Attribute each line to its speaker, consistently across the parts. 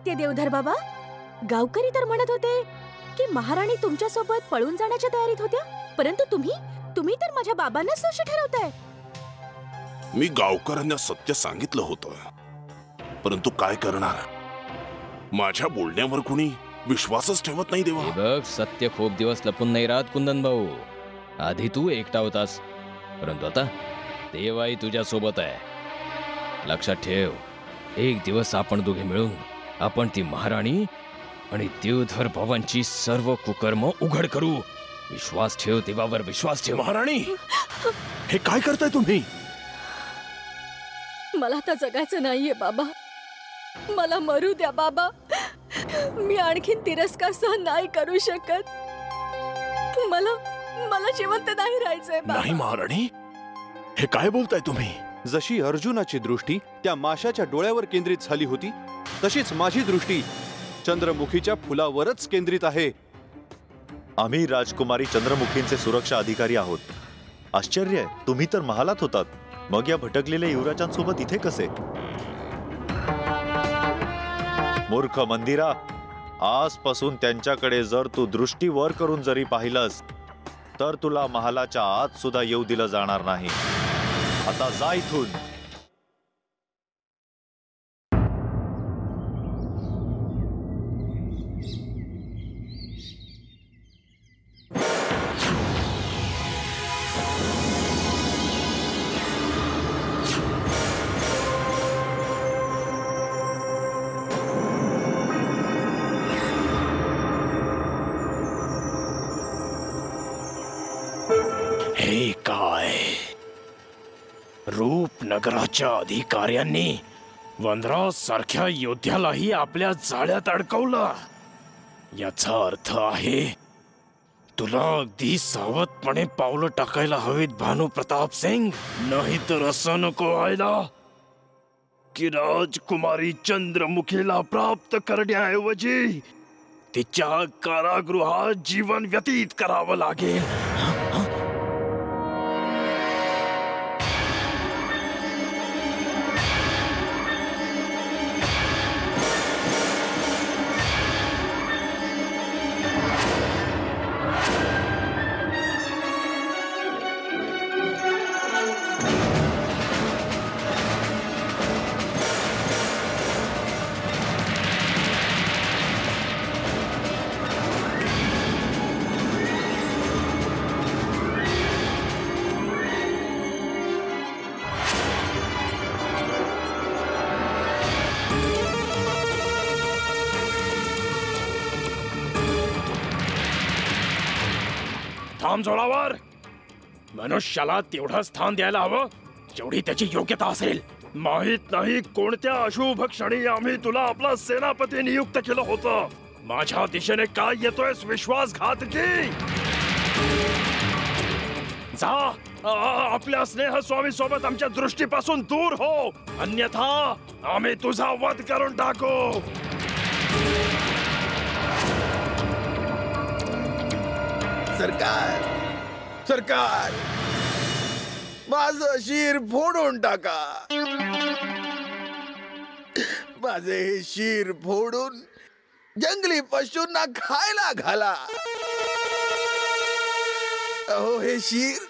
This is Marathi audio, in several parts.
Speaker 1: सत्य देवधर बाबा, गावकरी तर म्हणत होते की महाराणी तुमच्या सोबत पळून जाण्याच्या तयारीत होत्या, परंतु तुम्ही तर माझ्या बाबांनाच दोषी ठरवताय.
Speaker 2: मी गावकऱ्यांना सत्य सांगितलं होतं, परंतु काय करणार, माझ्या बोलण्यावर कुणी विश्वासच ठेवत नाही. देवा
Speaker 3: बघ, सत्य खूप दिवस लपून नाही राहत कुंदन भाऊ. आधी तू एकटा होतास, परंतु आता देवाई तुझ्या सोबत आहे. लक्षात ठेव, एक दिवस आपण दोघे मिळून आपण ती महाराणी आणि देवधर बाबांची सर्व कुकर्म उघड करू. विश्वास ठेव, देवावर विश्वास ठेव.
Speaker 2: महाराणी, हे काय करताय तुम्ही?
Speaker 1: मला आता जगायचं नाहीये बाबा, मला मरू द्या बाबा. मी आणखीन तिरस्कार सहन नाही करू शकत. मला जिवंत नाही राहायचंय बाबा.
Speaker 2: नाही महाराणी, हे काय बोलताय तुम्ही?
Speaker 4: जशी अर्जुनाची दृष्टी त्या माशाच्या डोळ्यावर केंद्रित झाली होती, तशीच माझी दृष्टी चंद्रमुखीच्या फुलावरच केंद्रित आहे.
Speaker 5: आम्ही राजकुमारी चंद्रमुखींचे सुरक्षा अधिकारी आहोत. आश्चर्य आहे, तुम्ही तर महालात होतात, मग या भटकलेल्या युवराजांसोबत इथे कसे? मूर्ख मंदिरा, आजपासून त्यांच्याकडे जर तू दृष्टी वर करून जरी पाहिलंस तर तुला महालाच्या आत सुद्धा येऊ दिलं जाणार नाही. आता जा इथून.
Speaker 3: हे काय, रूपनगराच्या अधिकाऱ्यांनी वनराज सारख्या योद्ध्यालाही आपल्या जाळ्यात अडकवलं. याचा अर्थ आहे तुला अगदी सावधपणे पावलं टाकायला हवीत भानू प्रताप सिंग. नाही तर असं नको व्हायला की राजकुमारी चंद्रमुखीला प्राप्त करण्याऐवजी तिच्या कारागृहात जीवन व्यतीत करावं लागेल. थांब जोरावर. मनुष्याला तेवढं स्थान द्यायला हवं जेवढी त्याची योग्यता असेल. माहित नाही कोणत्या अशुभ क्षणी आम्ही तुला आपला सेनापती नियुक्त केलं होतं. माझ्या दिशेने काय येतोय विश्वासघातकी? जा, आपल्या स्नेह स्वामी सोबत आमच्या दृष्टीपासून दूर हो, अन्यथा आम्ही तुझा वध करून टाकू.
Speaker 6: सरकार, सरकार, माझं शिर फोडून टाका. माझे हे शिर फोडून जंगली पशूंना खायला घाला. अहो, हे शिर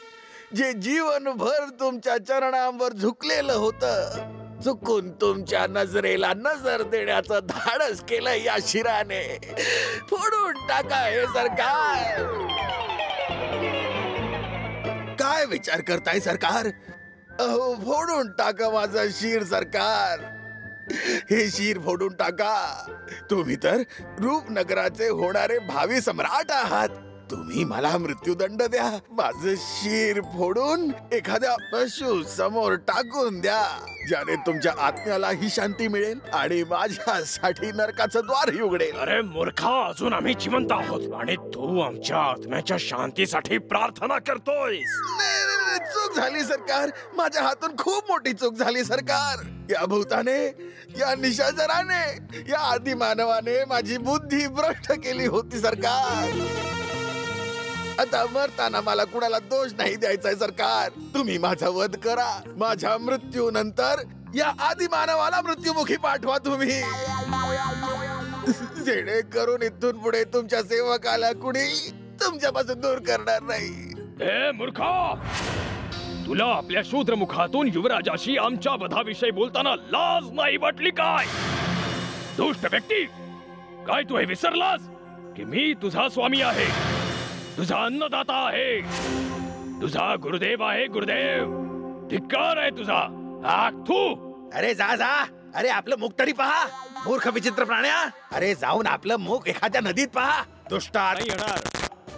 Speaker 6: जे जीवनभर तुमच्या चरणांवर झुकलेलं होतं, चुकून तुमच्या नजरेला नजर देण्याचं धाडस केलं या शिराने. फोडून टाका हे सरकार. काय विचार करताय सरकार? अहो, फोडून टाका माझं शिर सरकार. हे शिर फोडून टाका. तुम्ही तर रूपनगराचे होणारे भावी सम्राट आहात. तुम्ही मला मृत्यूदंड द्या. माझं शिर फोडून एखाद्या पशु समोर टाकून द्या, ज्याने तुमच्या आत्म्याला ही शांती मिळेल आणि माझ्यासाठी नरकाचं द्वार उघडेल.
Speaker 3: अरे मूर्खा, अजून आम्ही जिवंत आहोत आणि तू आमच्या आत्म्याच्या शांतीसाठी प्रार्थना करतोय.
Speaker 6: चूक झाली सरकार. माझ्या हातून खूप मोठी चूक झाली सरकार. या भूताने, या निशाचराने, या आदिमानवाने माझी बुद्धी भ्रष्ट केली होती सरकार. आता मरताना मला कुणाला दोष नाही द्यायचा सरकार. तुम्ही माझा वध करा. माझ्या मृत्यूनंतर या आदिमानवाला मृत्युमुखी पाठवा तुम्ही. जेणेकरून इथून पुढे तुमच्या सेवकाला कुणी तुमच्यापासून दूर करणार नाही.
Speaker 3: ए मूर्खा, तुला आपल्या शूद्रमुखातून युवराजाशी आमच्या वधाविषयी बोलताना लाज नाही वाटली काय? दुष्ट व्यक्ती, काय तू हे विसरलास की मी तुझा स्वामी आहे, तुझा अन्नदाता आहे, तुझा गुरुदेव आहे. गुरुदेव, धिक्कार आहे तुझा. थू.
Speaker 6: अरे जा जा. अरे आपलं मुख तरी पहा, मूर्ख विचित्र प्राण्या. अरे जाऊन आपलं मुख एखाद्या नदीत पहा. दुष्ट
Speaker 3: नाही येणार.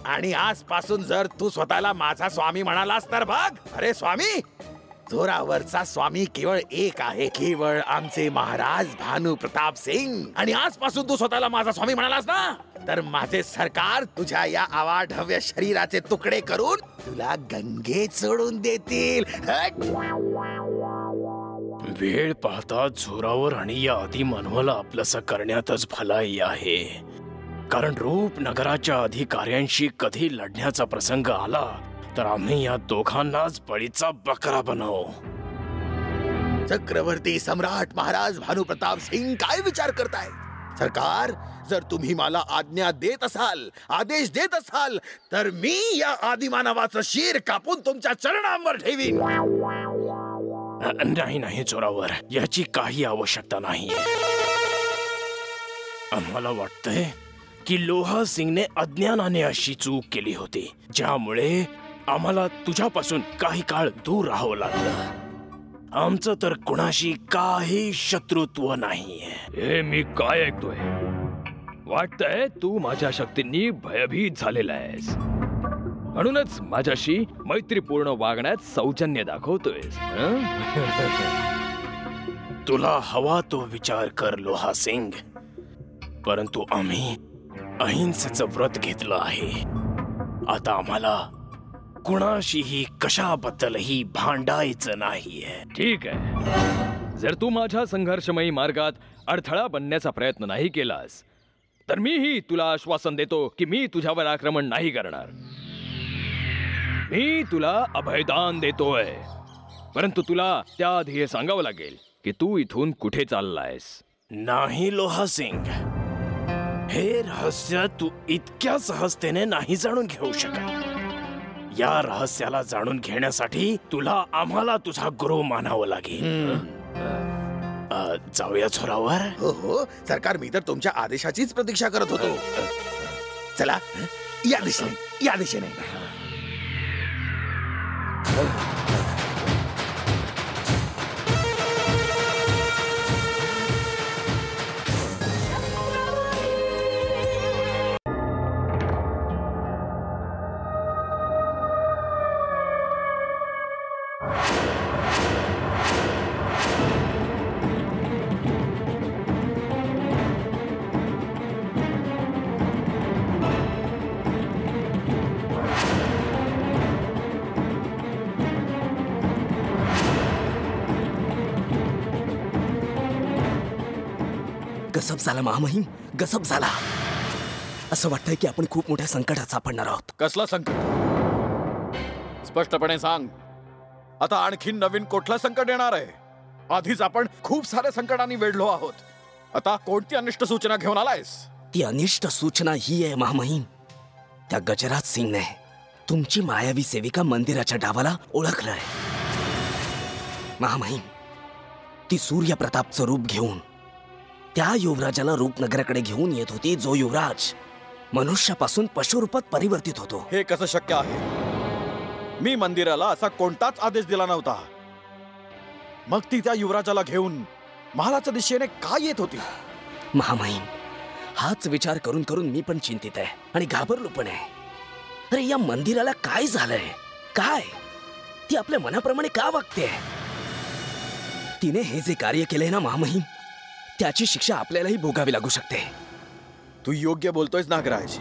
Speaker 6: आणि आजपासून जर तू स्वतःला माझा स्वामी म्हणालास तर बघ. अरे स्वामी, जोरावरचा स्वामी केवळ एक आहे, केवळ आमचे महाराज भानू प्रताप सिंग. आणि आजपासून तू स्वतःला माझा स्वामी म्हणालास ना, तर माझे सरकार तुझ्या या अवाढव्य शरीराचे तुकडे करून तुला गंगेत सोडून देतील. हट.
Speaker 7: वेळ पाहता जोरावर आणि या आदिमानवाला आपलंसं करण्यातच भलाई आहे. कारण रूपनगराच्या अधिकाऱ्यांशी कधी लढण्याचा प्रसंग आला तर आम्ही या दोघांनाच बळीचा बकरा बनवू.
Speaker 6: चक्रवर्ती सम्राट महाराज भानू प्रताप सिंग काय विचार करताय? सरकार, जर तुम्ही मला आज्ञा देत असाल, आदेश देत असाल, तर मी या आदिमानवाचं शीर कापून तुमच्या चरणांवर ठेवीन.
Speaker 7: नाही नाही जोरावर, याची काही आवश्यकता नाहीये. आम्हाला वाटतंय की लोहा सिंगने अज्ञानाने अशी चूक केली होती, ज्यामुळे आम्हाला तुझ्यापासून काही काळ दूर राहावं लागलं. आमचं तर कुणाशी काही शत्रुत्व नाहीये.
Speaker 3: हे मी काय ऐकतोय? वाटतंय तू माझ्या शक्तींनी भयभीत झालेला आहेस, म्हणूनच माझ्याशी मैत्रीपूर्ण वागण्यात सौजन्य दाखवतोयस.
Speaker 7: तुला हवा तो विचार कर लोहा सिंग, परंतु आम्ही अहिंसेचं व्रत घेतलं आहे. आता आम्हाला कुणाशीही कशाबद्दलही भांडायचं नाहीये.
Speaker 3: ठीक आहे, जर तू माझ्या संघर्षमयी मार्गात अडथळा बनण्याचा प्रयत्न नाही केलास तर मीही तुला आश्वासन देतो की मी तुझ्यावर आक्रमण नाही करणार. मी तुला अभयदान देतोय, परंतु तुला त्याआधी हे सांगावं लागेल की तू इथून कुठे चाललायस.
Speaker 7: नाही लोहा सिंग, हे रहस्य तू इतक्या सहजतेने नाही जाणून घेऊ शकत. या रहस्याला जाणून घेण्यासाठी तुला आम्हाला तुझा गुरु मानावं लागेल. जाऊया छोरावर.
Speaker 6: हो हो सरकार, मी तर तुमच्या आदेशाचीच प्रतीक्षा करत होतो. चला या दिशेने, या दिशेने.
Speaker 8: गसब झाला महामहिम, गसब झाला. असं वाटतंय की आपण खूप मोठ्या संकटात सापडणार आहोत.
Speaker 4: कसला संकट? स्पष्टपणे सांग. आता आणखी नवीन कुठलं संकट येणार आहे? आधीच आपण खूप साऱ्या संकटांनी वेढलो आहोत. आता कोणती अनिष्ट सूचना घेऊन आलायस?
Speaker 8: ती अनिष्ट सूचना ही आहे महामहिम, त्या गजराज सिंगने तुमची मायावी सेविका मंदिराच्या डावाला ओळखलंय. महामहिम, ती सूर्य प्रतापचं रूप घेऊन त्या युवराजाला रूपनगराकडे घेऊन येत होती, जो युवराज मनुष्यापासून पशुरूपात परिवर्तित होतो.
Speaker 4: हे कसं शक्य आहे? मी मंदिराला असा कोणताच आदेश दिला नव्हता. मग ती त्या युवराजाला घेऊन महालाच्या दिशेने का येत होती?
Speaker 8: महामहिम, हाच विचार करून करून मी पण चिंतित आहे आणि घाबरलो पण आहे. अरे या मंदिराला काय झालंय? काय ती आपल्या मनाप्रमाणे का वागते? तिने हे जे कार्य केले ना महामहिम, त्याची शिक्षा आपल्यालाही भोगावी लागू शकते.
Speaker 4: तू योग्य बोलतोयस नागराज.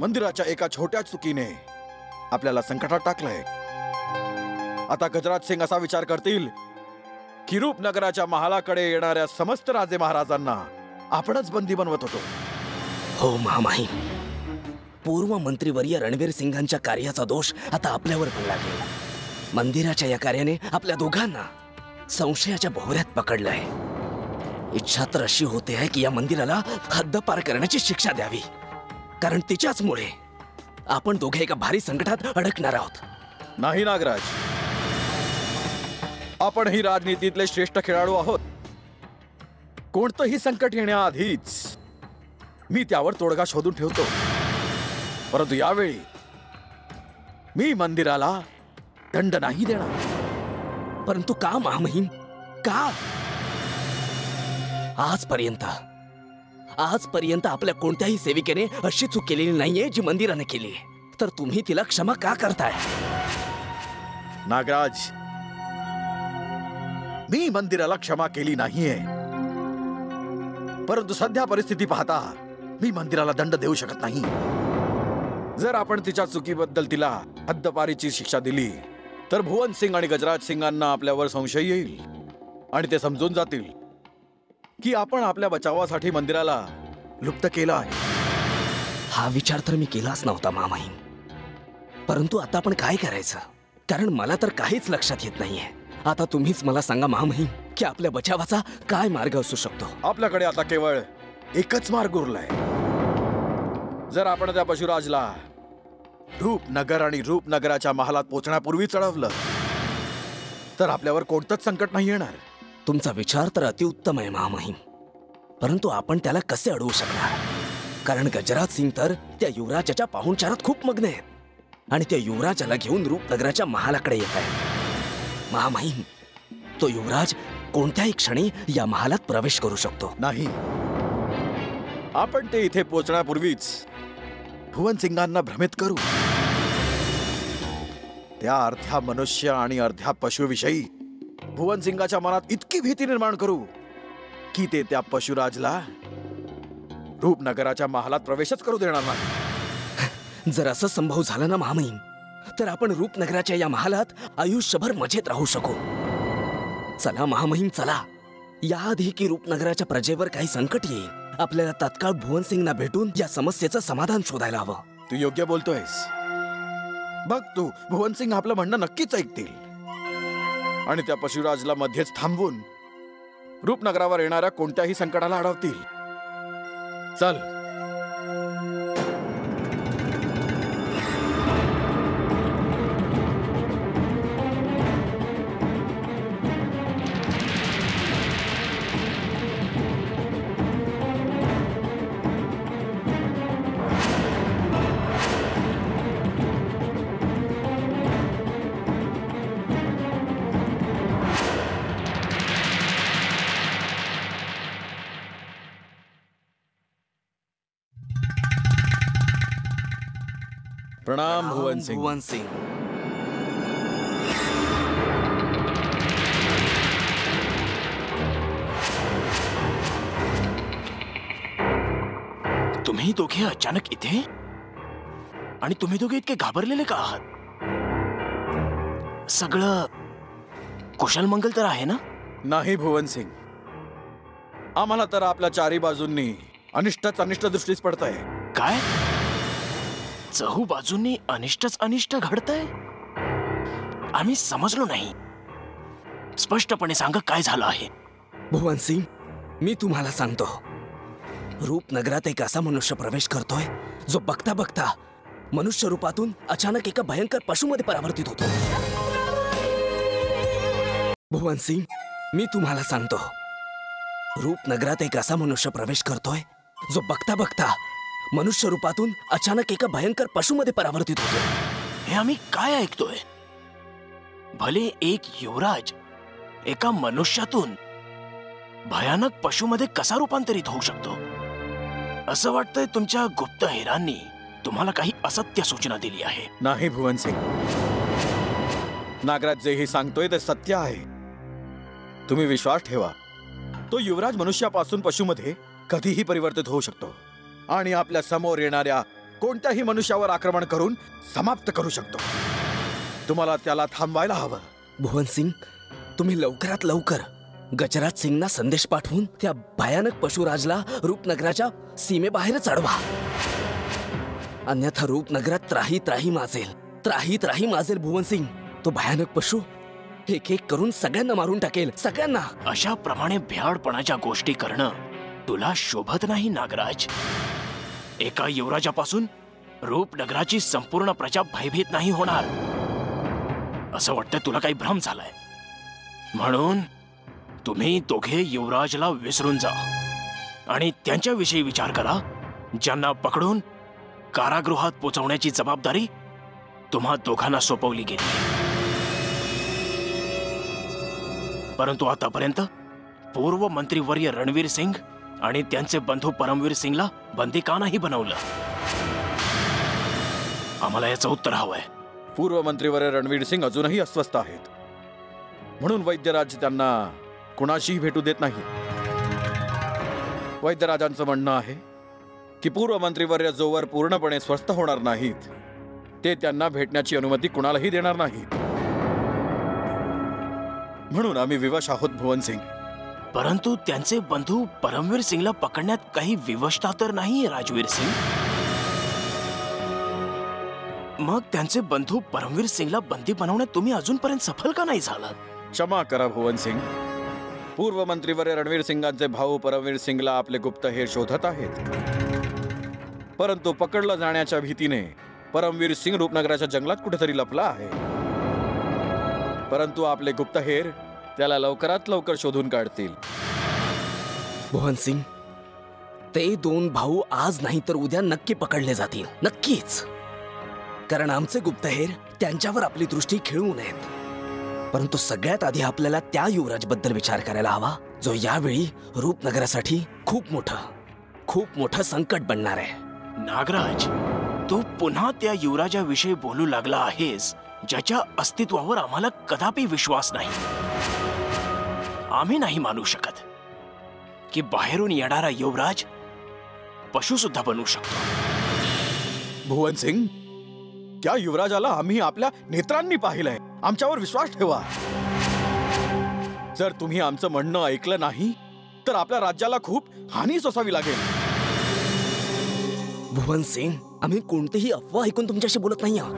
Speaker 4: मंदिराच्या एका छोट्या चुकीने आपल्याला संकटात टाकलंय. आता गजराज सिंग असा विचार करतील की रूपनगराच्या महालाकडे येणाऱ्या समस्त राजे महाराजांना आपणच बंदी बनवत होतो.
Speaker 8: हो महामहिम, पूर्व मंत्रीवर्य रणवीर सिंगांच्या कार्याचा दोष आता आपल्यावर पण लागेल. मंदिराच्या या कार्याने आपल्या दोघांना संशयाच्या भोवऱ्यात पकडलंय. इच्छा तर अशी होते आहे की या मंदिराला हद्दपार करण्याची शिक्षा द्यावी, कारण तिच्याचमुळे आपण दोघे एका भारी संकटात अडकणार आहोत.
Speaker 4: नाही नागराज, आपण ही राजनीतीतले श्रेष्ठ खेळाडू आहोत. कोणतंही संकट येण्याआधीच मी त्यावर तोडगा शोधून ठेवतो. परंतु यावेळी मी मंदिराला दंड नाही देणार.
Speaker 8: परंतु का महामहिम, का? आजपर्यंत आपल्या कोणत्याही सेविकेने अशी चूक केलेली नाहीये जी मंदिराने केली, तर तुम्ही तिला क्षमा का करताय?
Speaker 4: नागराज, मी मंदिराला क्षमा केली नाहीये, परंतु सध्या परिस्थिती पाहता मी मंदिराला दंड देऊ शकत नाही. जर आपण तिच्या चुकीबद्दल तिला हद्दपारीची शिक्षा दिली तर भुवन सिंग आणि गजराज सिंगांना आपल्यावर संशय येईल आणि ते समजून जातील की आपण आपल्या बचावासाठी मंदिराला लुप्त केलं आहे.
Speaker 8: हा विचार तर मी केलाच नव्हता महामहिम, परंतु आता आपण काय करायचं? कारण मला तर काहीच लक्षात येत नाहीये. आता तुम्हीच मला सांगा महामहिम की आपल्या बचावाचा काय मार्ग असू शकतो?
Speaker 4: आपल्याकडे आता केवळ एकच मार्ग उरलाय. जर आपण त्या पशुराजला रूपनगर आणि रूपनगराच्या महालात पोहोचण्यापूर्वी चढवलं तर आपल्यावर कोणतंच संकट नाही येणार.
Speaker 8: तुमचा विचार तर अतिउत्तम आहे महामहिम, परंतु आपण त्याला कसे अडवू शकणार? कारण गजराज सिंग तर त्या युवराजाच्या पाहुणचारात खूप मग्न आहेत आणि त्या युवराजाला घेऊन रूपनगराच्या महालाकडे येत आहे. महामहिम, तो युवराज कोणत्याही क्षणी या महालात प्रवेश करू शकतो.
Speaker 4: नाही, आपण ते इथे पोहोचण्यापूर्वीच भुवन सिंगांना भ्रमित करू. त्या अर्ध्या मनुष्य आणि अर्ध्या पशुविषयी भुवन सिंगाच्या मनात इतकी भीती निर्माण करू की ते त्या पशुराजला रूपनगराच्या महालात प्रवेशच करू देणार नाही.
Speaker 8: जर असं संभव झालं ना महामहिम, तर आपण रूपनगराच्या या महालात आयुष्यभर मजेत राहू शकू. चला महामहिम, चला. याआधी की रूपनगराच्या प्रजेवर काही संकट येईल, आपल्याला तात्काळ भुवन सिंगना भेटून या समस्येचं समाधान शोधायला हवं.
Speaker 4: तू योग्य बोलतोयस. बघ तू, भुवन सिंग आपलं म्हणणं नक्कीच ऐकतील आणि त्या पशुराजला मध्येच थांबवून रूपनगरावर येणाऱ्या कोणत्याही संकटाला अडवतील. चल. प्रणाम भुवन सिंग.
Speaker 8: भुवन सिंग,
Speaker 7: तुम्ही दोघे अचानक इथे? आणि तुम्ही दोघे इतके घाबरलेले का आहात? सगळं कुशल मंगल तर आहे ना?
Speaker 4: नाही भुवन सिंग, आम्हाला तर आपल्या चारी बाजूंनी अनिष्टच अनिष्ट दृष्टीस पडतंय.
Speaker 7: काय? चहू बाजूंनी अनिष्टच अनिष्ट घडतंय? आम्ही समजलो नाही. स्पष्टपणे सांगा काय झालं आहे.
Speaker 8: भुवन सिंग, मी तुम्हाला सांगतो. रूपनगरात एक असा मनुष्य प्रवेश करतोय जो बघता बघता मनुष्य रूपातून अचानक एका भयंकर पशुमध्ये परावर्तित होतो. भुवन सिंग, मी तुम्हाला सांगतो. रूपनगरात एक असा मनुष्य प्रवेश करतोय जो बघता बघता मनुष्य रूपातून अचानक एका भयंकर पशुमध्ये परावर्तित होतो.
Speaker 7: हे आम्ही काय ऐकतोय? भले एक युवराज एका मनुष्यातून भयानक पशुमध्ये कसा रूपांतरित होऊ शकतो? असं वाटतंय तुमच्या गुप्तहेरांनी तुम्हाला काही असत्य सूचना दिली आहे.
Speaker 4: नाही भुवन सिंग, नागराज जे ही सांगतोय ते सत्य आहे. तुम्ही विश्वास ठेवा. तो युवराज मनुष्यापासून पशुमध्ये कधीही परिवर्तित होऊ शकतो आणि आपल्या समोर येणाऱ्या कोणत्याही मनुष्यावर आक्रमण करून समाप्त करू शकतो. तुम्हाला त्याला थांबवायला हवं.
Speaker 8: भुवन सिंग, तुम्ही लवकरात लवकर गजराज सिंगना संदेश पाठवून त्या भयानक पशुराजला रूपनगराच्या सीमेबाहेरच अडवा. अन्यथा रूपनगरात त्राही त्राही माजेल. भुवन सिंग, तो भयानक पशु एक एक करून सगळ्यांना मारून टाकेल, सगळ्यांना.
Speaker 7: अशा प्रमाणे भ्याडपणाच्या गोष्टी करणं तुला शोभत नाही नागराज. एका युवराजापासून रूपनगराची संपूर्ण प्रजा भयभीत नाही होणार असं वाटतं तुला काही भ्रम झालाय. म्हणून तुम्ही दोघे युवराजला विसरून जा आणि त्यांच्याविषयी विचार करा ज्यांना पकडून कारागृहात पोचवण्याची जबाबदारी तुम्हा दोघांना सोपवली गेली. परंतु आतापर्यंत पूर्व मंत्रीवर्य रणवीर सिंग आणि त्यांचे बंधू परमवीर सिंगला बंदी का नाही बनवलं? आम्हाला याचं उत्तर हवंय.
Speaker 4: पूर्व मंत्रीवर्य रणवीर सिंग अजूनही अस्वस्थ आहेत, म्हणून वैद्यराज त्यांना कुणाशीही भेटू देत नाही. वैद्यराजांचं म्हणणं आहे की पूर्व मंत्रीवर्य जोवर पूर्णपणे स्वस्थ होणार नाहीत ते त्यांना भेटण्याची अनुमती कुणालाही देणार नाहीत. म्हणून आम्ही विवश आहोत भुवन सिंग.
Speaker 7: परंतु त्यांचे बंधू परमवीर सिंगला पकडण्यात काही विवशता तर नाहीये राजवीर सिंग. मग त्यांचे बंधू परमवीर सिंगला बंदी बनवण्यात तुम्ही अजूनपर्यंत सफल का नाही झालात?
Speaker 4: क्षमा करा भुवन सिंग. पूर्व मंत्रीवर्य रणवीर सिंगांचे भाऊ परमवीर सिंगला आपले गुप्तहेर शोधत आहेत, परंतु पकडलं जाण्याच्या भीतीने परमवीर सिंग रूपनगराच्या जंगलात कुठेतरी लपला आहे. परंतु आपले गुप्तहेर त्याला लवकरात लवकर शोधून काढतील.
Speaker 8: भुवन सिंग, ते दोन भाऊ आज नाही तर उद्या नक्की पकडले जातील, नक्कीच. कारण आमचे गुप्तहेर त्यांच्यावर आपली दृष्टी खिळवू नयेत. परंतु सगळ्यात आधी आपल्याला त्या युवराजबद्दल विचार करायला हवा जो यावेळी रूपनगरासाठी खूप मोठं संकट बनणार आहे.
Speaker 7: नागराज, तू पुन्हा त्या युवराजाविषयी बोलू लागला आहेस ज्याच्या अस्तित्वावर आम्हाला कदापि विश्वास नाही. आम्ही नाही मानू शकत की बाहेरून येणारा युवराज पशु सुद्धा बनू शकतो.
Speaker 4: भुवन सिंग, त्या युवराजाला आम्ही आपल्या नेत्रांनी पाहिलंय. आमच्यावर विश्वास ठेवा. जर तुम्ही आमचं म्हणणं ऐकलं नाही तर आपल्या राज्याला खूप हानी सोसावी लागेल.
Speaker 8: भुवन सिंग, आम्ही कोणतेही अफवा ऐकून तुमच्याशी बोलत नाही आहोत.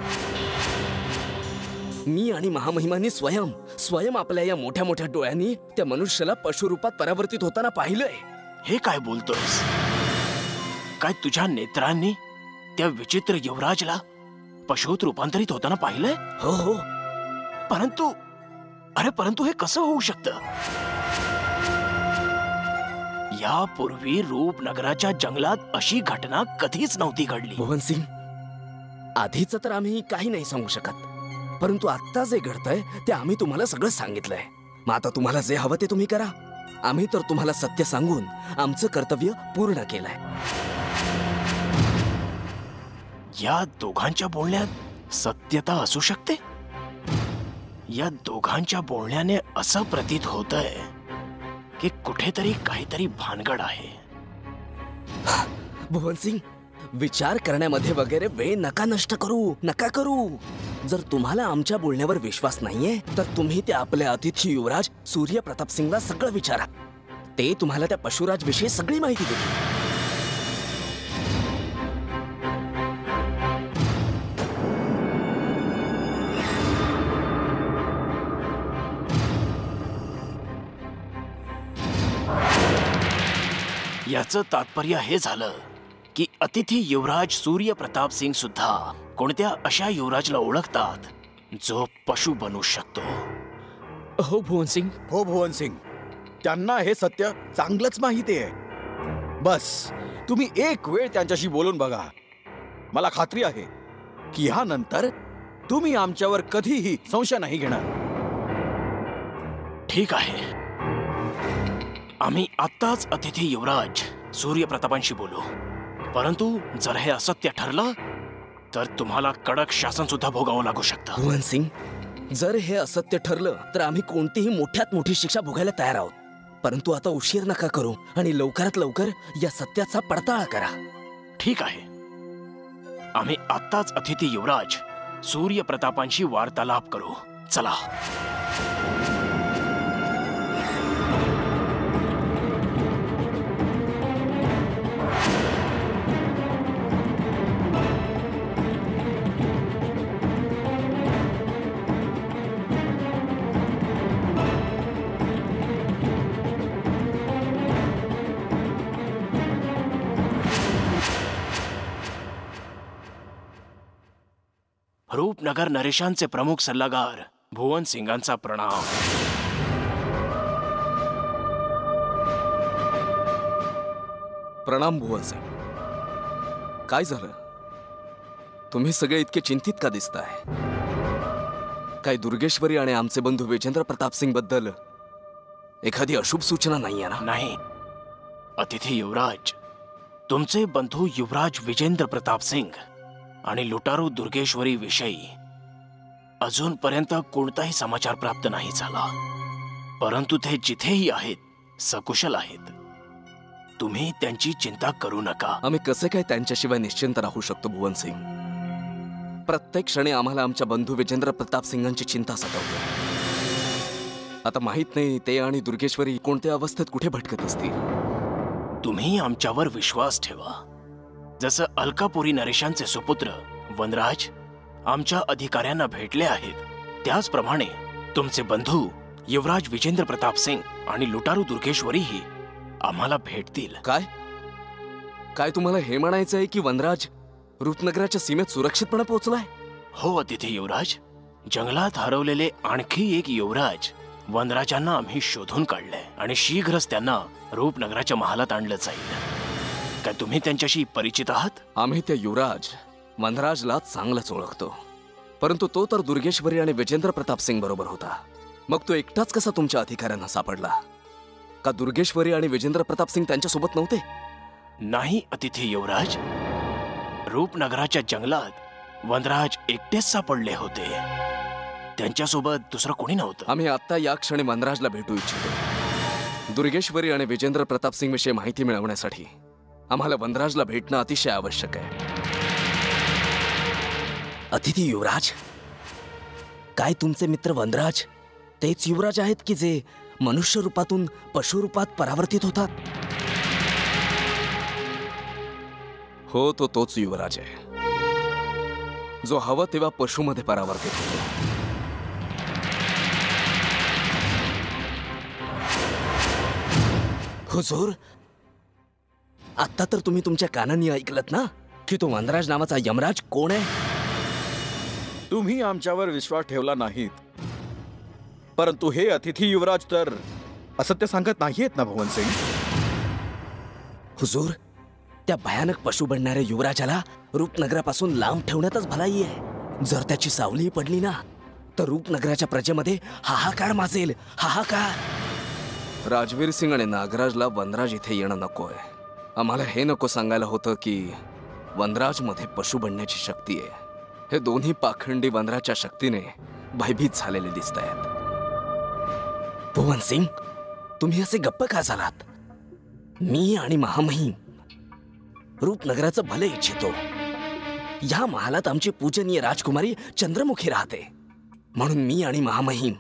Speaker 8: मी आणि महामहिमांनी स्वयं आपल्या या मोठ्या मोठ्या डोळ्यांनी त्या मनुष्याला पशुरूपात परावर्तित होताना पाहिलंय.
Speaker 7: हे काय बोलतोयस? काय तुझ्या नेत्रांनी त्या विचित्र युवराजला पशुत रूपांतरित होताना पाहिलंय?
Speaker 8: हो.
Speaker 7: परंतु हे कसं होऊ शकतं? यापूर्वी रूपनगराच्या जंगलात अशी घटना कधीच नव्हती घडली.
Speaker 8: भुवन सिंग, आधीच तर आम्ही काही नाही सांगू शकत, परंतु आता जे घडतंय ते आम्ही तुम्हाला सगळं सांगितलंय. मग आता तुम्हाला जे हवं ते तुम्ही करा. आम्ही तर तुम्हाला सत्य सांगून आमचं कर्तव्य पूर्ण केलंय.
Speaker 7: या दोघांच्या बोलण्यात सत्यता असू शकते. या दोघांच्या बोलण्याने असं प्रतीत होतंय की कुठेतरी काहीतरी भानगड आहे.
Speaker 8: भुवन सिंग, विचार करण्यामध्ये वगैरे वेळ नका नष्ट करू. जर तुम्हाला आमच्या बोलण्यावर विश्वास नाहीये तर तुम्ही ते आपले अतिथी युवराज सूर्य प्रताप सिंगला सगळं विचारा. ते तुम्हाला त्या पशुराज विषयी सगळी माहिती देतील.
Speaker 7: याचं तात्पर्य हे झालं की अतिथी युवराज सूर्य प्रताप सिंग सुद्धा कोणत्या अशा युवराजला ओळखतात जो पशु बनू शकतो.
Speaker 8: हो भुवन सिंग,
Speaker 4: त्यांना हे सत्य चांगलंच माहिती आहे. बस तुम्ही एक वेळ त्यांच्याशी बोलून बघा. मला खात्री आहे की ह्यानंतर तुम्ही आमच्यावर कधीही संशय नाही घेणार.
Speaker 7: ठीक आहे, आम्ही आत्ताच अतिथी युवराज सूर्य प्रतापांशी बोलू. परंतु जर हे असत्य ठरलं तर तुम्हाला कडक शासन सुद्धा भोगावं लागू शकतं.
Speaker 8: भुवन सिंग, जर हे असत्य ठरलं तर आम्ही कोणतीही मोठ्यात मोठी शिक्षा भोगायला तयार आहोत. परंतु आता उशीर नका करू आणि लवकरात लवकर या सत्याचा पडताळा करा.
Speaker 7: ठीक आहे, आम्ही आत्ताच अतिथी युवराज सूर्य प्रतापांशी वार्तालाप करू. चला. रूपनगर नरेशांचे प्रमुख सल्लागार भुवन सिंगांचा प्रणाम.
Speaker 8: प्रणाम भुवन सिंग. काय झालं? तुम्ही सगळे इतके चिंतित का दिसताय? काय दुर्गेश्वरी आणि आमचे बंधू विजेंद्र प्रताप सिंग बद्दल एखादी अशुभ सूचना नाहीये ना?
Speaker 7: नाही अतिथी युवराज, तुमचे बंधू युवराज विजेंद्र प्रताप सिंग आणि लुटारू दुर्गेश्वरी विषयी अजूनपर्यंत कोणताही समाचार प्राप्त नाही झाला. परंतु ते जिथेही आहेत सकुशल आहेत. तुम्ही त्यांची चिंता करू नका.
Speaker 8: आम्ही कसे काय त्यांच्याशिवाय निश्चिंत राहू शकतो भुवन सिंग? प्रत्येक क्षणी आम्हाला आमच्या बंधू विजेंद्र प्रताप सिंगांची चिंता सतावते. आता माहित नाही ते आणि दुर्गेश्वरी कोणत्या अवस्थेत कुठे भटकत असतील.
Speaker 7: तुम्ही आमच्यावर विश्वास ठेवा. जसं अलकापुरी नरेशांचे सुपुत्र वनराज आमच्या अधिकाऱ्यांना भेटले आहेत, त्याचप्रमाणे तुमचे बंधू युवराज विजेंद्र प्रताप सिंग आणि लुटारू दुर्गेश्वरीही आम्हाला भेटतील.
Speaker 8: काय काय तुम्हाला हे म्हणायचं आहे की वनराज रूपनगराच्या सीमेत सुरक्षितपणे पोहोचलाय?
Speaker 7: हो अतिथी युवराज, जंगलात हरवलेले आणखी एक युवराज वनराजांना आम्ही शोधून काढले आणि शीघ्रच त्यांना रूपनगराच्या महालात आणलं जाईल. काय तुम्ही त्यांच्याशी परिचित आहात?
Speaker 8: आम्ही त्या युवराज वनराजला चांगलंच ओळखतो, परंतु तो तर दुर्गेश्वरी आणि विजेंद्र प्रताप सिंग बरोबर होता. मग तो एकटाच कसा तुमच्या अधिकाऱ्यांना सापडला? का दुर्गेश्वरी आणि विजेंद्र प्रताप सिंग त्यांच्यासोबत नव्हते?
Speaker 7: नाही अतिथी युवराज, रूपनगराच्या जंगलात वनराज एकटेच सापडले होते. त्यांच्यासोबत दुसरं कोणी नव्हतं.
Speaker 8: आम्ही आता या क्षणी वनराजला भेटू इच्छितो. दुर्गेश्वरी आणि विजेंद्र प्रताप सिंग विषयी माहिती मिळवण्यासाठी आम्हाला वनराजला भेटणं अतिशय आवश्यक आहे.
Speaker 9: अतिथी युवराज, काय तुमचे मित्र वनराज तेच युवराज आहेत की जे मनुष्य रूपातून पशु रूपात परावर्तित होतात?
Speaker 8: हो, तो तोच युवराज आहे जो हवा तेव्हा पशुमध्ये परावर्तित होतो.
Speaker 9: हुजूर, आता तर तुम्ही तुमच्या कानांनी ऐकलत ना की तो वनराज नावाचा यमराज कोण आहे?
Speaker 4: तुम्ही आमच्यावर विश्वास ठेवला नाहीत, परंतु हे अतिथी युवराज तर असत्य सांगत नाहीयेत ना भुवन सिंग?
Speaker 9: हुजूर, त्या भयानक पशु बनणाऱ्या युवराजाला रूपनगरापासून लांब ठेवण्यातच भलाई आहे. जर त्याची सावली पडली ना तर रूपनगराच्या प्रजेमध्ये हाहाकार माजेल, हाहाकार.
Speaker 8: राजवीर सिंग आणि नागराजला वनराज इथे येणं नकोय. आम्हाला हे नको सांगायला होतं की वनराज मध्ये पशु बनण्याची शक्ती आहे. हे दोन्ही पाखंडी वनराजच्या शक्तीने भयभीत झालेले दिसत आहेत.
Speaker 9: भुवन सिंग, तुम्ही असे गप्प का झालात? मी आणि महामहिम रूपनगराचं भले इच्छितो. या महालात आमची पूजनीय राजकुमारी चंद्रमुखी राहते, म्हणून मी आणि महामहिम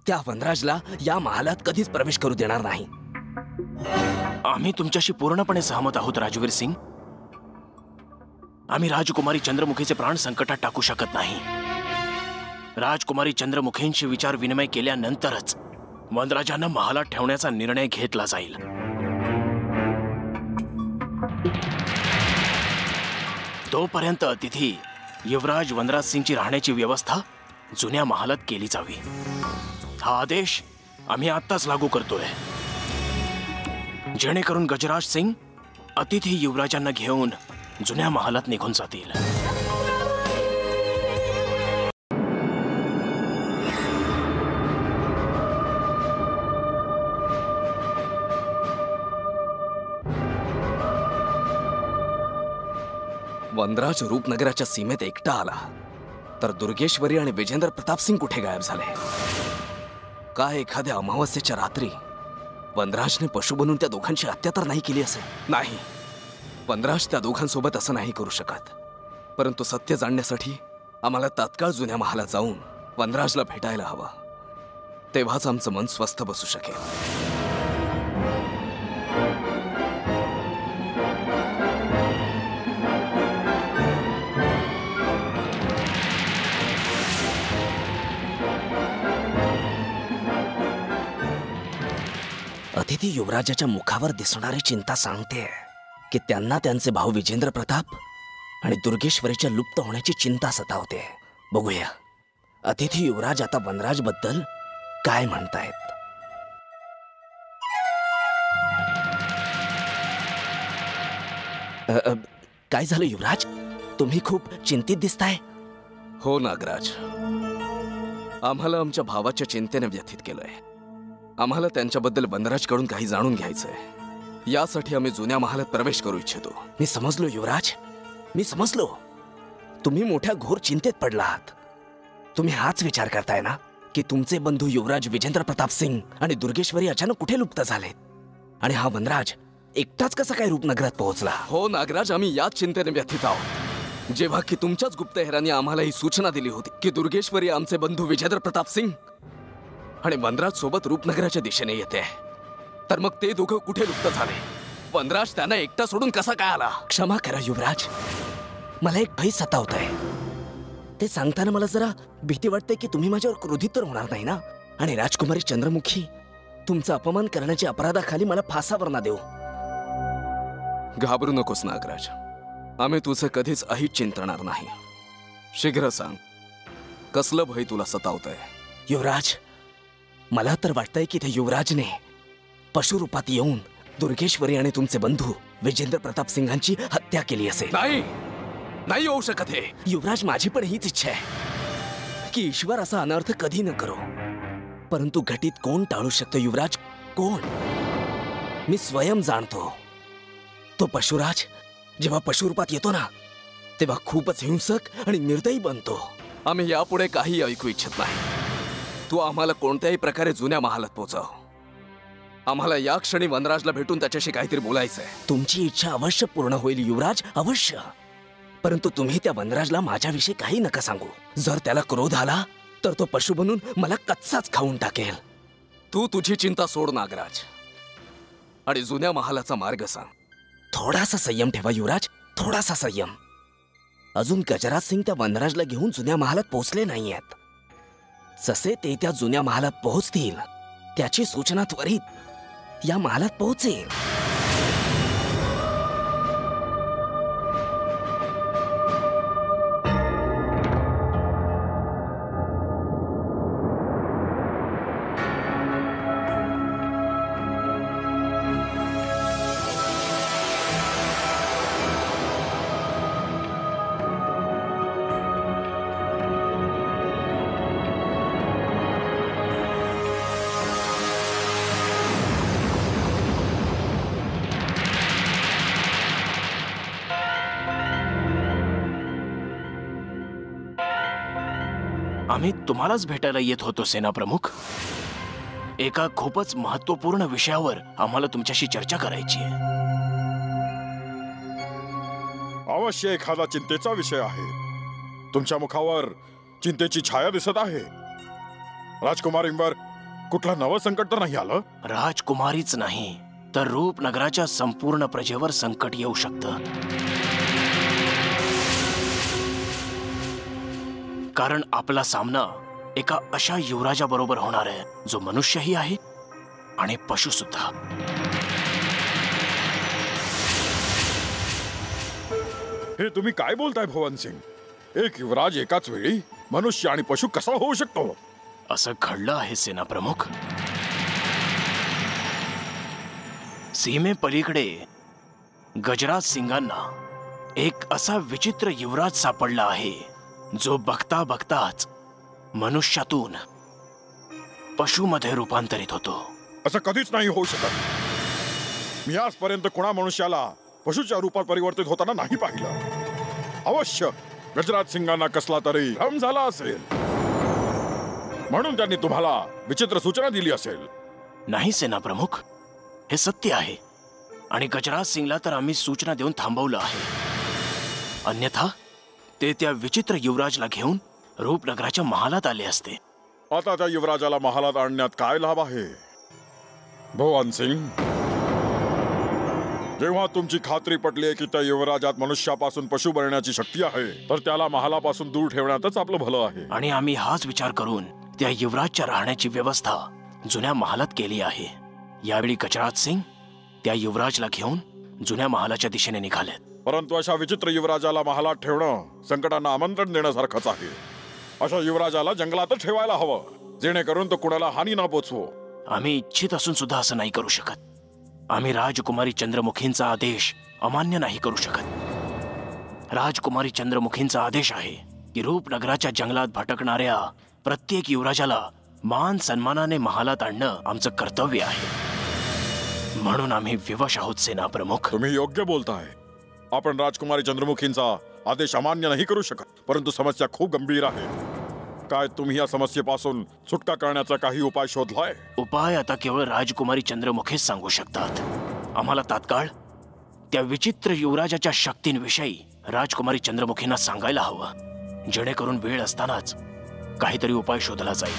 Speaker 9: त्या वनराजला या महालात कधीच प्रवेश करू देणार नाही.
Speaker 7: आम्ही तुमच्याशी पूर्णपणे सहमत आहोत राजवीर सिंग. आम्ही राजकुमारी चंद्रमुखीचे प्राण संकटात टाकू शकत नाही. राजकुमारी चंद्रमुखींशी विचार विनिमय केल्यानंतरच वनराजांना महालात ठेवण्याचा निर्णय घेतला जाईल. तोपर्यंत अतिथी युवराज वनराज सिंगची राहण्याची व्यवस्था जुन्या महालात केली जावी. हा आदेश आम्ही आत्ताच लागू करतोय, जेणेकरून गजराज सिंग अतिथी युवराजांना घेऊन जुन्या महालात निघून जातील.
Speaker 8: वनराज रूपनगराच्या सीमेत एकटा आला तर दुर्गेश्वरी आणि विजेंद्र प्रताप सिंग कुठे गायब झाले? काय एखाद्या अमावस्येच्या रात्री वनराजने पशु बनून त्या दोघांची हत्या तर नाही केली असेल? नाही, वनराज त्या दोघांसोबत असं नाही करू शकत. परंतु सत्य जाणण्यासाठी आम्हाला तात्काळ जुन्या महालात जाऊन वनराजला भेटायला हवं. तेव्हाच आमचं मन स्वस्थ बसू शकेल.
Speaker 9: अतिथी युवराजाच्या मुखावर दिसणारी चिंता सांगते की त्यांना त्यांचे भाऊ विजेंद्र प्रताप आणि दुर्गेश्वरीच्या लुप्त होण्याची चिंता सतावते.
Speaker 8: बघूया अतिथी युवराज आता वनराज बद्दल काय म्हणतायत. काय झालं युवराज, तुम्ही खूप चिंतित दिसताय.
Speaker 9: हो नागराज, आम्हाला आमच्या भावाच्या चिंतेने व्यथित केलंय. आम्हाला त्यांच्याबद्दल वनराजकडून काही जाणून घ्यायचंय. यासाठी आम्ही जुन्या महालात प्रवेश करू इच्छितो.
Speaker 8: मी समजलो युवराज, मी समजलो. तुम्ही मोठ्या घोर चिंतेत पडला आहात. तुम्ही हाच विचार करताय ना की तुमचे बंधू युवराज विजेंद्र प्रताप सिंग आणि दुर्गेश्वरी अचानक कुठे लुप्त झालेत, आणि हा वनराज एकटाच कसा काय रूपनगरात पोहोचला.
Speaker 9: हो नागराज, आम्ही याच चिंतेने व्यथित आहोत. जेव्हा की तुमच्याच गुप्तहेरांनी आम्हाला ही सूचना दिली होती की दुर्गेश्वरी आमचे बंधू विजेंद्र प्रताप सिंग आणि वनराज सोबत रूपनगराच्या दिशेने येते, तर मग ते दोघं कुठे लुप्त झाले. वनराज त्यांना एकटा सोडून कसा काय आला.
Speaker 8: क्षमा करा युवराज, मला एक भय सतावत आहे. ते सांगताना मला जरा भीती वाटते की तुम्ही माझ्यावर क्रोधित तर होणार नाही ना, आणि राजकुमारी चंद्रमुखी तुमचा अपमान करण्याच्या अपराधाखाली मला फासावर ना देऊ.
Speaker 9: घाबरू नकोस नागराज, आम्ही तुझं कधीच अहित चिंतणार नाही. शीघ्र सांग, कसलं भय तुला सतावतंय.
Speaker 8: युवराज, मला तर वाटतंय की ते युवराजने पशुरूपात येऊन दुर्गेश्वरी आणि तुमचे बंधू विजेंद्र प्रताप सिंगांची हत्या केली असेल.
Speaker 9: नाही, नाही होऊ शकत हे.
Speaker 8: युवराज, माझी पण हीच इच्छा आहे की ईश्वर असा अनर्थ कधी न करो, परंतु घटित कोण टाळू शकतो युवराज, कोण. मी स्वयं जाणतो. तो पशुराज जेव्हा पशुरूपात येतो ना, तेव्हा खूपच हिंसक आणि निर्दयी बनतो.
Speaker 9: आम्ही यापुढे काही ऐकू इच्छित नाही. तू आम्हाला कोणत्याही प्रकारे जुन्या महालात पोहोचव. आम्हाला या क्षणी वनराजला भेटून त्याच्याशी काहीतरी बोलायचंय.
Speaker 8: तुमची इच्छा अवश्य पूर्ण होईल युवराज, अवश्य. परंतु तुम्ही त्या वनराजला माझ्याविषयी काही नका सांगू. जर त्याला क्रोध आला तर तो पशु बनून मला कच्चाच खाऊन टाकेल.
Speaker 9: तू तुझी चिंता सोड नागराज, आणि जुन्या महालाचा मार्ग सांग.
Speaker 8: थोडासा संयम ठेवा युवराज, थोडासा संयम. अजून गजराज सिंग त्या वनराजला घेऊन जुन्या महालात पोहोचले नाहीयेत. जसे ते त्या जुन्या महालात पोहोचतील त्याची सूचना त्वरित या महालात पोहोचेल.
Speaker 7: आम्ही तुम्हालाच भेटायला येत होतो सेनाप्रमुख. एका खूपच महत्वपूर्ण विषयावर आम्हाला तुमच्याशी चर्चा करायची आहे.
Speaker 4: अवश्य एखादा चिंतेचा विषय आहे. तुमच्या मुखावर चिंतेची छाया दिसत आहे. राजकुमारींवर कुठलं नवं संकट तर नाही आलं.
Speaker 7: राजकुमारीच नाही तर रूपनगराच्या संपूर्ण प्रजेवर संकट येऊ शकतं. कारण आपला सामना एका अशा युवराजा बरोबर होणार आहे जो मनुष्यही आहे आणि पशु सुद्धा.
Speaker 4: हे तुम्ही काय बोलताय भुवन सिंग? एक युवराज एकाच वेळी मनुष्य आणि पशु कसा होऊ शकतो?
Speaker 7: असं घडलं आहे सेनाप्रमुख. सीमेपलीकडे गजराज सिंगांना एक असा विचित्र युवराज सापडला आहे जो बघता बघताच मनुष्यातून पशुमध्ये रूपांतरित होतो.
Speaker 4: असं कधीच नाही होऊ शकत. मी आजपर्यंत कोणा मनुष्याला पशुच्या रूपात परिवर्तित होताना नाही पाहिलं. अवश्य गजराज सिंगांना कसला तरी भ्रम झाला असेल, म्हणून त्यांनी तुम्हाला विचित्र सूचना दिली असेल.
Speaker 7: नाही सेनाप्रमुख, हे सत्य आहे. आणि गजराज सिंगला तर आम्ही सूचना देऊन थांबवलं आहे. अन्यथा ते त्या विचित्र युवराजला घेऊन रूपनगराच्या महालात आले असते.
Speaker 4: आता त्या युवराजाला महालात आणण्यात काय लाभ आहे भुवन सिंग? जेव्हा तुमची खात्री पटली की त्या युवराजात मनुष्यापासून पशु बनण्याची शक्ती आहे, तर त्याला महालापासून दूर ठेवण्यातच आपलं भलं आहे.
Speaker 7: आणि आम्ही हाच विचार करून त्या युवराजच्या राहण्याची व्यवस्था जुन्या महालात केली आहे. यावेळी गजराज सिंग त्या युवराजला घेऊन जुन्या महालाच्या दिशेने निघालेत.
Speaker 4: परंतु अशा विचित्र युवराजाला महालात ठेवणं संकटांना आमंत्रण देण्यासारखंच आहे. अशा युवराजाला जंगलातच ठेवायला हवं, जेणेकरून तो कुणाला हानी ना पोचवो.
Speaker 7: आम्ही इच्छित असून सुद्धा असं नाही करू शकत. आम्ही राजकुमारी चंद्रमुखींचा आदेश अमान्य नाही करू शकत. राजकुमारी चंद्रमुखींचा आदेश आहे की रूपनगराच्या जंगलात भटकणाऱ्या प्रत्येक युवराजाला मान सन्मानाने महालात आणणं आमचं कर्तव्य आहे. म्हणून आम्ही विवश आहोत सेनाप्रमुख.
Speaker 4: तुम्ही योग्य बोलताय. आपण राजकुमारी चंद्रमुखींचा आदेश अमान्य नाही करू शकत, परंतु समस्या खूप गंभीर आहे. काय तुम्ही या समस्येपासून सुटका करण्याचा काही उपाय शोधलाय?
Speaker 7: उपाय आता केवळ राजकुमारी चंद्रमुखीच सांगू शकतात. आम्हाला तात्काळ त्या विचित्र युवराजाच्या शक्तींविषयी राजकुमारी चंद्रमुखींना सांगायला हवं, जेणेकरून वेळ असतानाच काहीतरी उपाय शोधला जाईल.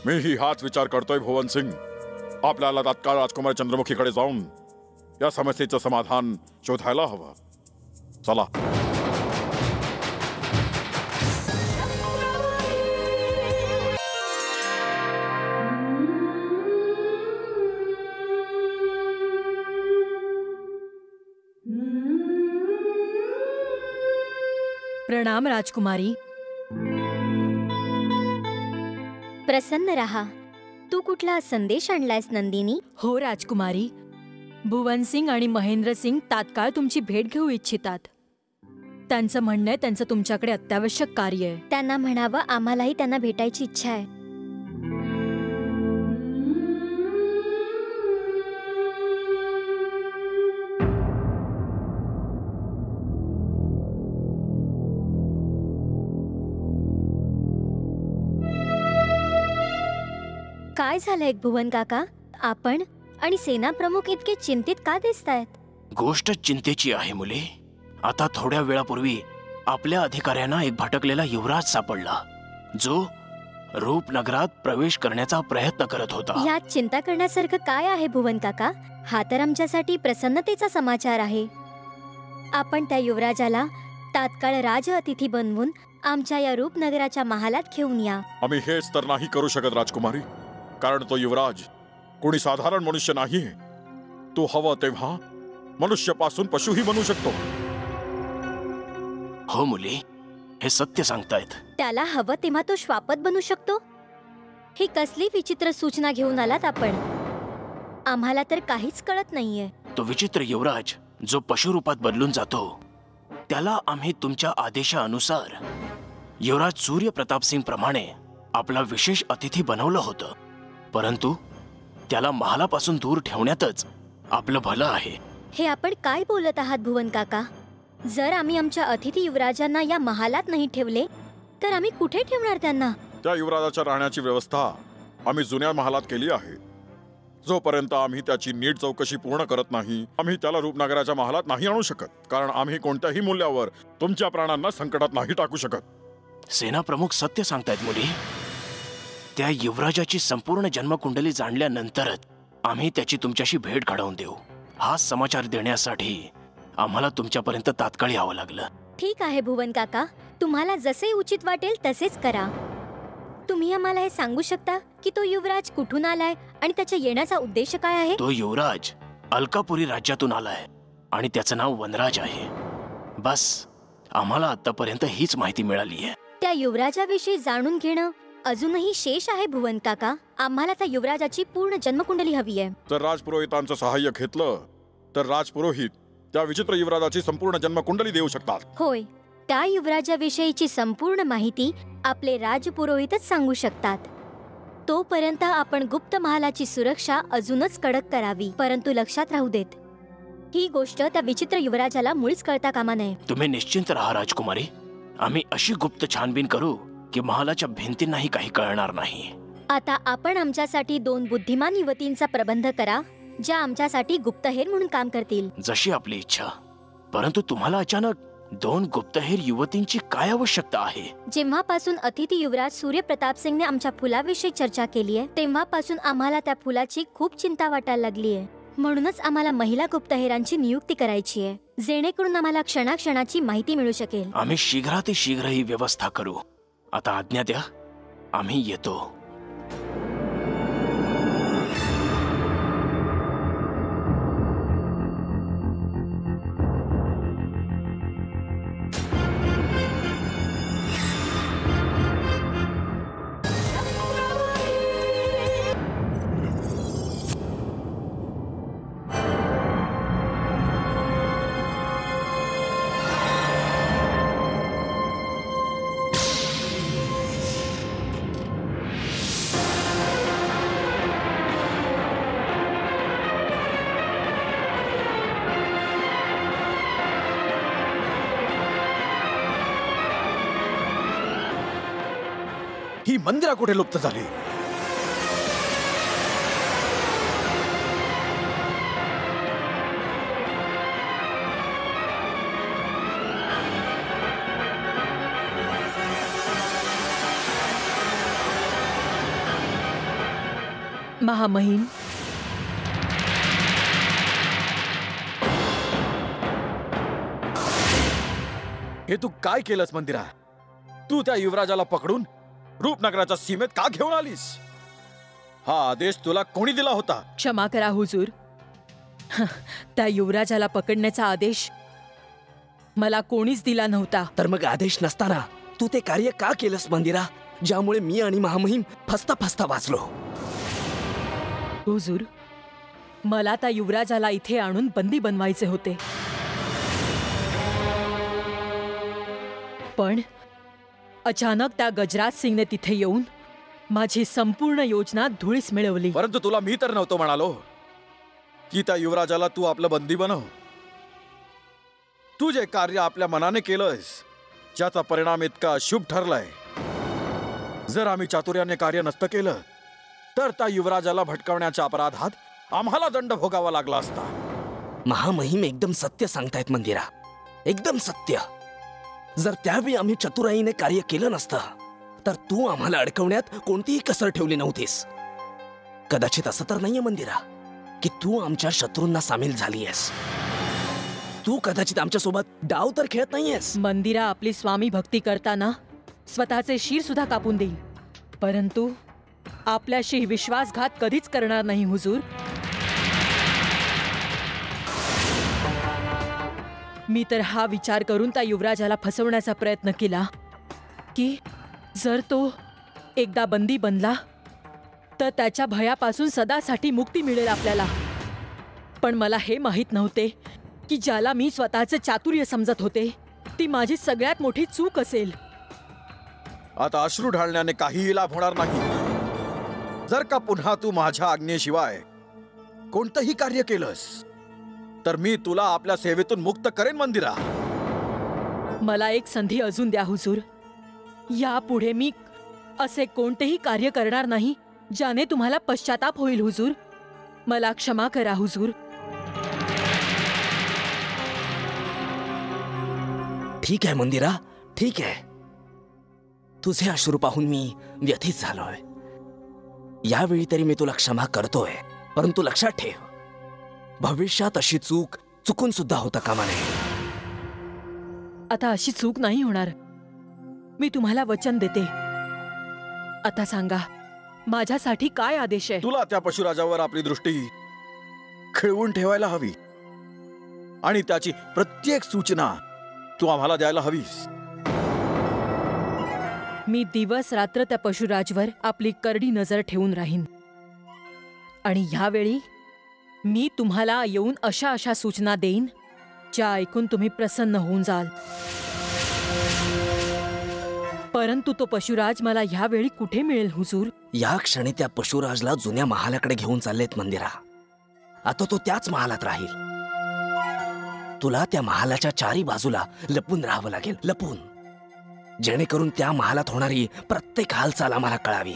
Speaker 4: मीही हाच विचार करतोय भुवन सिंग. आपल्याला तात्काळ राजकुमारी चंद्रमुखीकडे जाऊन या समस्येचं समाधान शोधायला हवं. चला.
Speaker 1: प्रणाम राजकुमारी.
Speaker 10: प्रसन्न रहा. तू कुठला संदेश आणलायस नंदिनी?
Speaker 1: हो राजकुमारी, भुवन सिंग आणि महेंद्र सिंग तात्काळ तुमची भेट घेऊ इच्छितात. त्यांचं म्हणणं आहे त्यांचं तुमच्याकडे अत्यावश्यक कार्य आहे.
Speaker 10: त्यांना म्हणावं आम्हालाही त्यांना भेटायची इच्छा आहे. काय झालंय भुवन काका? आपण आणि सेनाप्रमुख इतके चिंतित का दिसतायत?
Speaker 7: गोष्ट चिंतेची आहे मुले. आता थोड्या वेळापूर्वी आपल्या अधिकाऱ्यांना एक भटकलेला युवराज सापडला, जो रूपनगरात प्रवेश करण्याचा प्रयत्न करत होता.
Speaker 10: यात चिंता करण्यासारखं काय आहे भुवन काका? हा तर आमच्यासाठी प्रसन्नतेचा समाचार आहे. आपण त्या युवराजाला तात्काळ राज अतिथी बनवून आमच्या या रूपनगराच्या महालात घेऊन या.
Speaker 4: आम्ही हेच तर नाही करू शकत राजकुमारी, कारण तो युवराज कोणी साधारण मनुष्य नाहीये. तो हवं तेव्हा मनुष्यापासून पशुही बनू शकतो.
Speaker 7: हो मुली, हे सत्य सांगतायत.
Speaker 10: त्याला हवं तेव्हा तो श्वापद बनू शकतो. ही कसली विचित्र सूचना घेऊन आलात आपण? आम्हाला तर काहीच कळत नाहीये.
Speaker 7: तो विचित्र युवराज जो पशुरूपात बदलून जातो, त्याला आम्ही तुमच्या आदेशानुसार युवराज सूर्यप्रताप सिंग प्रमाणे आपला विशेष अतिथी बनवलं होतं. परंतु त्याला महालापासून दूर ठेवण्यातच आपलं भलं आहे.
Speaker 10: हे आपण काय बोलत आहात भुवन काका? जर आम्ही आमच्या अतिथी युवराजांना या महालात नाही ठेवले तर आम्ही कुठे ठेवणार त्यांना?
Speaker 4: त्या युवराजाच्या राहण्याची व्यवस्था आम्ही जुन्या महालात केली आहे. जोपर्यंत आम्ही त्याची नीट चौकशी पूर्ण करत नाही, आम्ही त्याला रूपनगराच्या महालात नाही आणू शकत, कारण आम्ही कोणत्याही मूल्यावर तुमच्या प्राणांना संकटात नाही टाकू शकत.
Speaker 7: सेनाप्रमुख सत्य सांगतायत मुली. त्या युवराजाची संपूर्ण जन्मकुंडली जाणल्यानंतरच आम्ही त्याची तुमच्याशी भेट घडवून देऊ. हा समाचार देण्यासाठी आम्हाला तुमच्यापर्यंत तात्काळ यावं लागलं.
Speaker 10: ठीक आहे भुवन काका, तुम्हाला जसे उचित वाटेल तसेच करा. तुम्ही आम्हाला हे सांगू शकता की तो युवराज कुठून आलाय आणि त्याच्या येण्याचा उद्देश काय आहे?
Speaker 7: तो युवराज अलकापुरी राज्यातून आलाय आणि त्याचं नाव वनराज आहे. बस आम्हाला आतापर्यंत हीच माहिती मिळाली आहे.
Speaker 10: त्या युवराजाविषयी जाणून घेणं अजूनही शेष आहे भुवन काका. आम्हाला त्या युवराजाची पूर्ण जन्मकुंडली हवी आहे.
Speaker 4: जर राजपुरोहितांचं सहाय्य घेतलं तर राजपुरोहित त्या विचित्र युवराजाची संपूर्ण जन्मकुंडली देऊ शकतात.
Speaker 10: होय, त्या युवराजाविषयीची संपूर्ण माहिती आपले राजपुरोहितच सांगू शकतात. तोपर्यंत आपण गुप्त महालाची सुरक्षा अजूनच कडक करावी. परंतु लक्षात राहू देत, ही गोष्ट त्या विचित्र युवराजाला मुळीच कळता कामा नये.
Speaker 7: तुम्ही निश्चिंत राहा राजकुमारी. आम्ही अशी गुप्त छानबीन करू की महालाच्या भिंतींनाही काही कळणार नाही.
Speaker 10: आता आपण आमच्यासाठी 2 बुद्धिमान युवतींचा प्रबंध करा, ज्या आमच्यासाठी गुप्तहेर म्हणून काम करतील.
Speaker 7: जशी आपली इच्छा. परंतु तुम्हाला अचानक 2 गुप्तहेर युवतींची काय आवश्यकता आहे?
Speaker 10: जेव्हापासून अतिथी युवराज सूर्यप्रताप सिंगने आमच्या फुलाविषयी चर्चा केली आहे, तेव्हापासून आम्हाला त्या फुलाची खूप चिंता वाटायला लागली आहे. म्हणूनच आम्हाला महिला गुप्तहेरांची नियुक्ती करायची आहे, जेणेकरून आम्हाला क्षणाक्षणाची माहिती मिळू शकेल.
Speaker 7: आम्ही शीघ्राती शीघ्र ही व्यवस्था करू. आता आज्ञा द्या, आम्ही येतो.
Speaker 4: ही मंदिरा कुठे लुप्त झाली?
Speaker 1: महामहिम,
Speaker 4: हे तू काय केलंस मंदिरा? तू त्या युवराजाला पकडून रूपनगराच्या सीमेत का घेऊन आलीस? हा आदेश तुला कोणी दिला होता?
Speaker 1: क्षमा करा हुजूर, त्या युवराजाला पकडण्याचा आदेश मला कोणीच दिला नव्हता.
Speaker 8: तर मग आदेश नसताना तू ते कार्य का केलंस मंदिरा, ज्यामुळे मी आणि महामहिम फसता फसता वाचलो?
Speaker 1: हुजूर, मला त्या युवराजाला इथे आणून बंदी बनवायचे होते, पण अचानक त्या गजराज सिंगने तिथे येऊन माझी संपूर्ण योजना धुळीस मिळवली.
Speaker 4: परंतु तुला मी तर नव्हतो म्हणालो की त्या युवराजाला तू आपलं बंदी बनव. तू जे कार्य आपल्या मनाने केलंस ज्याचा परिणाम इतका शुभ ठरलाय, जर आम्ही चातुर्याने कार्य नसतं केलं तर त्या युवराजाला भटकवण्याच्या अपराधात आम्हाला दंड भोगावा लागला असता.
Speaker 8: महामहिम एकदम सत्य सांगतायत मंदिरा, एकदम सत्य. जर त्यावेळी आम्ही चतुराईने कार्य केलं नसतं तर तू आम्हाला अडकवण्यात कोणतीही कसर ठेवली नव्हतीस. कदाचित असं तर नाहीये मंदिरा की तू आमच्या शत्रूंना सामील झालीयस. तू कदाचित आमच्या सोबत डाव तर खेळत नाहीयेस.
Speaker 1: मंदिरा आपली स्वामी भक्ती करताना स्वतःचे शीर सुद्धा कापून देईल, परंतु आपल्याशी विश्वासघात कधीच करणार नाही हुजूर. मी तर हा विचार करून त्या युवराजाला फसवण्याचा प्रयत्न केला की जर तो एकदा बंदी बनला तर त्याच्या भयापासून सदासाठी मुक्ती मिळेल आपल्याला. पण मला हे माहीत नव्हते की ज्याला मी स्वतःचे चातुर्य समजत होते ती माझी सगळ्यात मोठी चूक असेल.
Speaker 4: आता अश्रू ढाळण्याने काहीही लाभ होणार नाही. जर का पुन्हा तू माझ्या आज्ञेशिवाय कोणतंही कार्य केलंस तर मी तुला आपल्या सेवेतून मुक्त करेन मंदिरा.
Speaker 1: मला एक संधी अजून द्या हुजूर. यापुढे मी असे कोणतेही कार्य करणार नाही ज्याने तुम्हाला पश्चाताप होईल हुजूर. मला क्षमा करा हुजूर.
Speaker 8: ठीक आहे मंदिरा, ठीक आहे. तुझे अश्रू पाहून मी व्यथित झालोय. यावेळी तरी मी तुला क्षमा करतोय, परंतु लक्षात ठेव, भविष्यात अशी चूक चुकून सुद्धा होता कामा नये.
Speaker 1: आता अशी चूक नाही होणार, मी तुम्हाला वचन देते. आता सांगा, माझ्यासाठी काय आदेश आहे?
Speaker 4: तुला त्या पशुराजावर आपली दृष्टी खिळवून ठेवायला हवी आणि त्याची प्रत्येक सूचना तू आम्हाला द्यायला हवीस.
Speaker 1: मी दिवस रात्र त्या पशुराजवर आपली करडी नजर ठेवून राहीन आणि ह्यावेळी मी तुम्हाला येऊन अशा अशा सूचना देईन ज्या ऐकून तुम्ही प्रसन्न होऊन जाल. परंतु तो पशुराज मला ह्यावेळी कुठे मिळेल हुजूर?
Speaker 8: या क्षणी त्या पशुराजला जुन्या महालाकडे घेऊन चाललेत मंदिरा. आता तो त्याच महालात राहील. तुला त्या महालाच्या चारी बाजूला लपून राहावं लागेल, लपून, जेणेकरून त्या महालात होणारी प्रत्येक हालचाल आम्हाला कळावी.